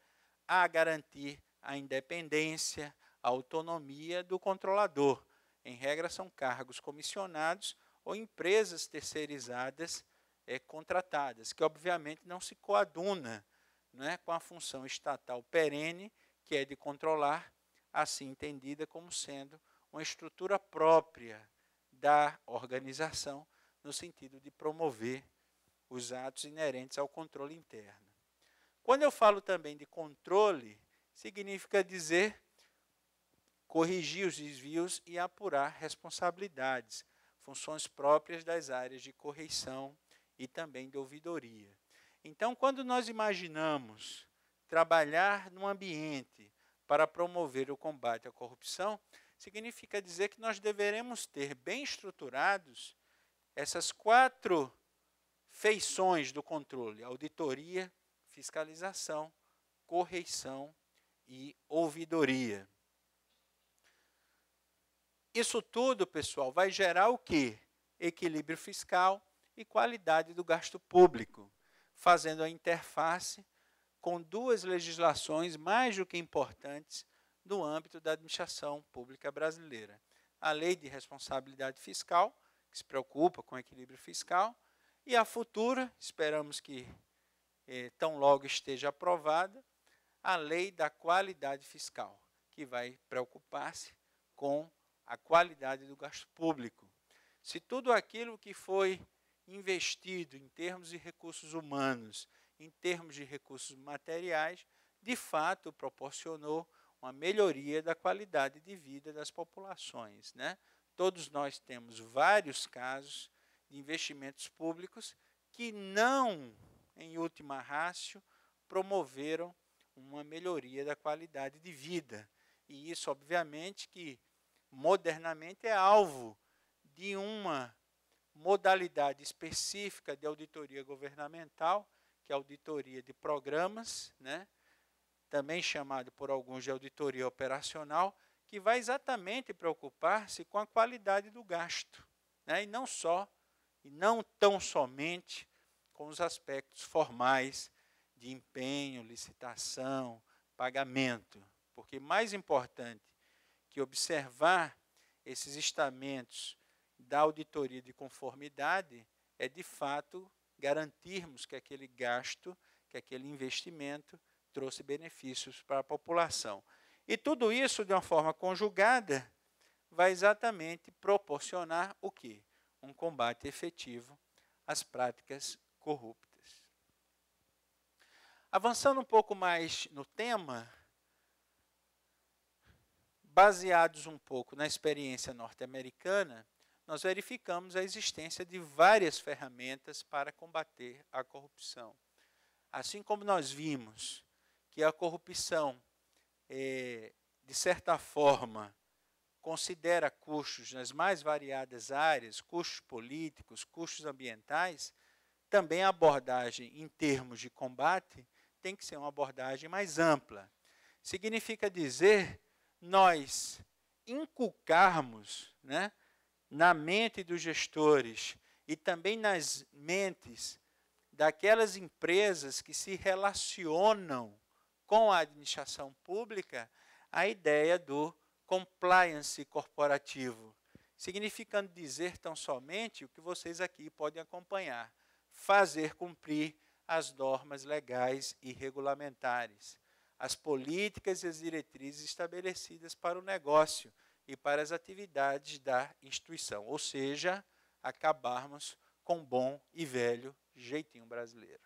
a garantir a independência, a autonomia do controlador. Em regra, são cargos comissionados ou empresas terceirizadas contratadas, que obviamente não se coaduna, né, com a função estatal perene, que é de controlar, assim entendida como sendo uma estrutura própria da organização, no sentido de promover os atos inerentes ao controle interno. Quando eu falo também de controle, significa dizer corrigir os desvios e apurar responsabilidades, funções próprias das áreas de correição e também de ouvidoria. Então, quando nós imaginamos trabalhar num ambiente para promover o combate à corrupção, significa dizer que nós deveremos ter bem estruturados essas 4 feições do controle: auditoria, fiscalização, correição e ouvidoria. Isso tudo, pessoal, vai gerar o quê? Equilíbrio fiscal e qualidade do gasto público, fazendo a interface com 2 legislações mais do que importantes no âmbito da administração pública brasileira. A Lei de Responsabilidade Fiscal, que se preocupa com o equilíbrio fiscal, e a futura, esperamos que tão logo esteja aprovada, a Lei da Qualidade Fiscal, que vai preocupar-se com a qualidade do gasto público. Se tudo aquilo que foi investido em termos de recursos humanos, em termos de recursos materiais, de fato proporcionou uma melhoria da qualidade de vida das populações, né? Todos nós temos vários casos de investimentos públicos que não, em última ratio, promoveram uma melhoria da qualidade de vida. E isso, obviamente, que modernamente é alvo de uma modalidade específica de auditoria governamental, que é a auditoria de programas, né? Também chamado por alguns de auditoria operacional, que vai exatamente preocupar-se com a qualidade do gasto, né? E não tão somente com os aspectos formais de empenho, licitação, pagamento, porque mais importante que observar esses estamentos da auditoria de conformidade é, de fato, garantirmos que aquele gasto, que aquele investimento trouxe benefícios para a população. E tudo isso, de uma forma conjugada, vai exatamente proporcionar o quê? Um combate efetivo às práticas corruptas. Avançando um pouco mais no tema, baseados um pouco na experiência norte-americana, nós verificamos a existência de várias ferramentas para combater a corrupção. Assim como nós vimos que a corrupção, de certa forma, considera custos nas mais variadas áreas, custos políticos, custos ambientais, também a abordagem em termos de combate tem que ser uma abordagem mais ampla. Significa dizer nós inculcarmos, né, na mente dos gestores e também nas mentes daquelas empresas que se relacionam com a administração pública a ideia do compliance corporativo, significando dizer tão somente o que vocês aqui podem acompanhar: fazer cumprir as normas legais e regulamentares, as políticas e as diretrizes estabelecidas para o negócio e para as atividades da instituição, ou seja, acabarmos com o bom e velho jeitinho brasileiro,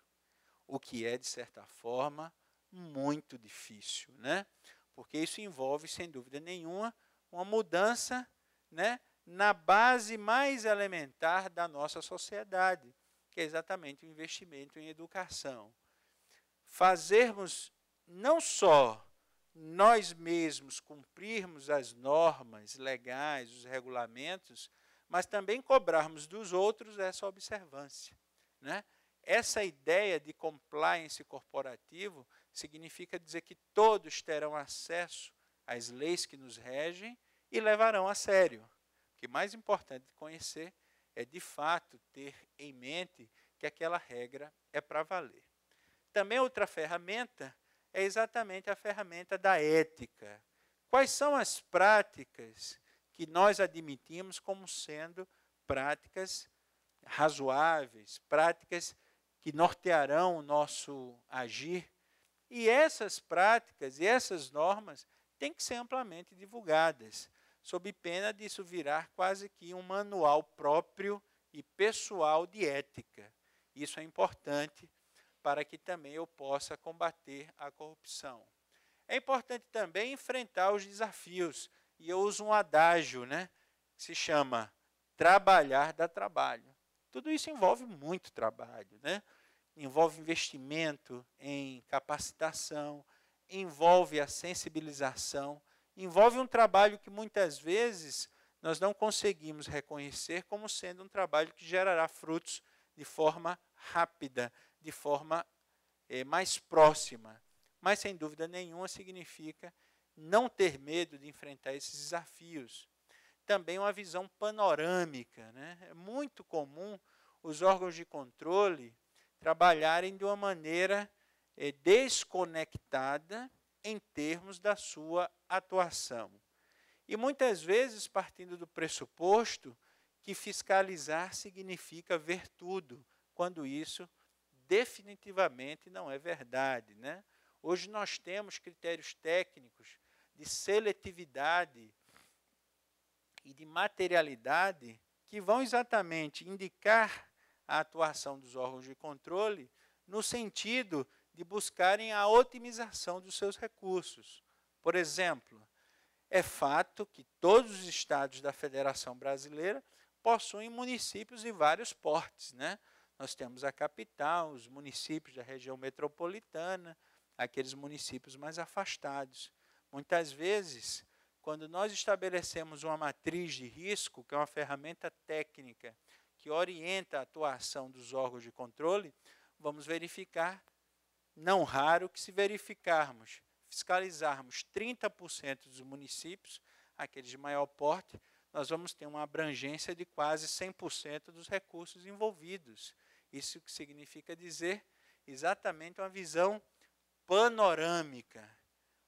o que é, de certa forma, muito difícil, né? Porque isso envolve, sem dúvida nenhuma, uma mudança, né, na base mais elementar da nossa sociedade, que é exatamente o investimento em educação. Fazermos não só nós mesmos cumprirmos as normas legais, os regulamentos, mas também cobrarmos dos outros essa observância, né? Essa ideia de compliance corporativo significa dizer que todos terão acesso às leis que nos regem e levarão a sério. O que é mais importante de conhecer é, de fato, ter em mente que aquela regra é para valer. Também outra ferramenta é exatamente a ferramenta da ética. Quais são as práticas que nós admitimos como sendo práticas razoáveis, práticas que nortearão o nosso agir? E essas práticas e essas normas têm que ser amplamente divulgadas, sob pena disso virar quase que um manual próprio e pessoal de ética. Isso é importante para que também eu possa combater a corrupção. É importante também enfrentar os desafios, e eu uso um adágio, que se chama trabalhar dá trabalho. Tudo isso envolve muito trabalho, envolve investimento em capacitação, envolve a sensibilização, envolve um trabalho que muitas vezes nós não conseguimos reconhecer como sendo um trabalho que gerará frutos de forma rápida, de forma mais próxima. Mas, sem dúvida nenhuma, significa não ter medo de enfrentar esses desafios. Também uma visão panorâmica. É muito comum os órgãos de controle trabalharem de uma maneira desconectada em termos da sua atuação. E muitas vezes partindo do pressuposto que fiscalizar significa ver tudo, quando isso definitivamente não é verdade. Hoje nós temos critérios técnicos de seletividade e de materialidade que vão exatamente indicar a atuação dos órgãos de controle no sentido de buscarem a otimização dos seus recursos. Por exemplo, é fato que todos os estados da Federação Brasileira possuem municípios de vários portes. Nós temos a capital, os municípios da região metropolitana, aqueles municípios mais afastados. Muitas vezes, quando nós estabelecemos uma matriz de risco, que é uma ferramenta técnica que orienta a atuação dos órgãos de controle, vamos verificar, não raro, que se fiscalizarmos 30% dos municípios, aqueles de maior porte, nós vamos ter uma abrangência de quase 100% dos recursos envolvidos. Isso que significa dizer exatamente uma visão panorâmica,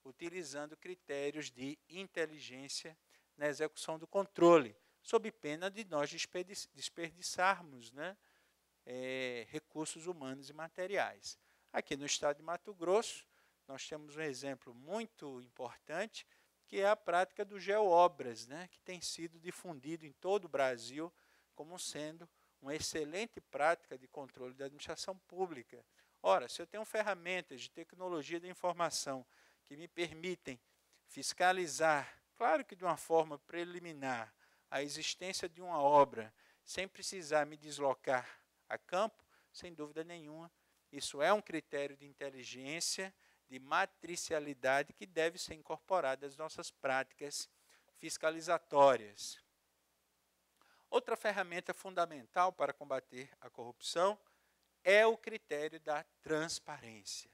utilizando critérios de inteligência na execução do controle, sob pena de nós desperdiçarmos recursos humanos e materiais. Aqui no estado de Mato Grosso, nós temos um exemplo muito importante, que é a prática do geoobras, que tem sido difundido em todo o Brasil como sendo uma excelente prática de controle da administração pública. Ora, se eu tenho ferramentas de tecnologia da informação que me permitem fiscalizar, claro que de uma forma preliminar, a existência de uma obra, sem precisar me deslocar a campo, sem dúvida nenhuma, isso é um critério de inteligência, de matricialidade que deve ser incorporado às nossas práticas fiscalizatórias. Outra ferramenta fundamental para combater a corrupção é o critério da transparência.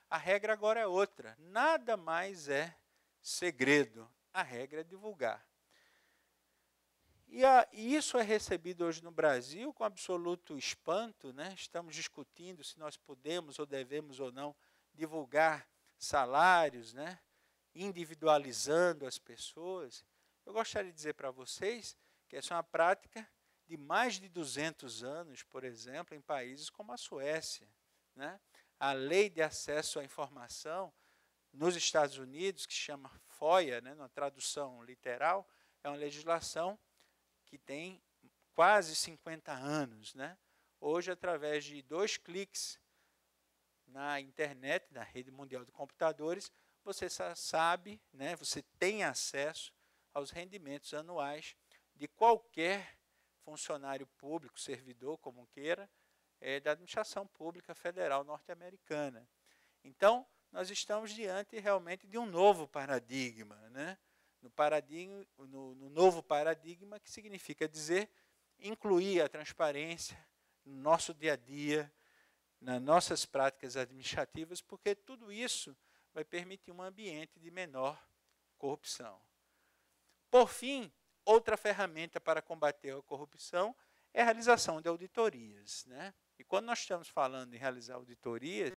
A regra agora é outra, nada mais é segredo, a regra é divulgar. E isso é recebido hoje no Brasil com absoluto espanto, Estamos discutindo se nós podemos ou devemos ou não divulgar salários, individualizando as pessoas. Eu gostaria de dizer para vocês que essa é uma prática de mais de 200 anos, por exemplo, em países como a Suécia. A lei de acesso à informação nos Estados Unidos, que se chama FOIA, na tradução literal, é uma legislação que tem quase 50 anos. Hoje, através de 2 cliques na internet, na rede mundial de computadores, você sabe, você tem acesso aos rendimentos anuais de qualquer funcionário público, servidor, como queira, da administração pública federal norte-americana. Então, nós estamos diante realmente de um novo paradigma, no novo paradigma, que significa dizer incluir a transparência no nosso dia a dia, nas nossas práticas administrativas, porque tudo isso vai permitir um ambiente de menor corrupção. Por fim, outra ferramenta para combater a corrupção é a realização de auditorias. E quando nós estamos falando em realizar auditorias,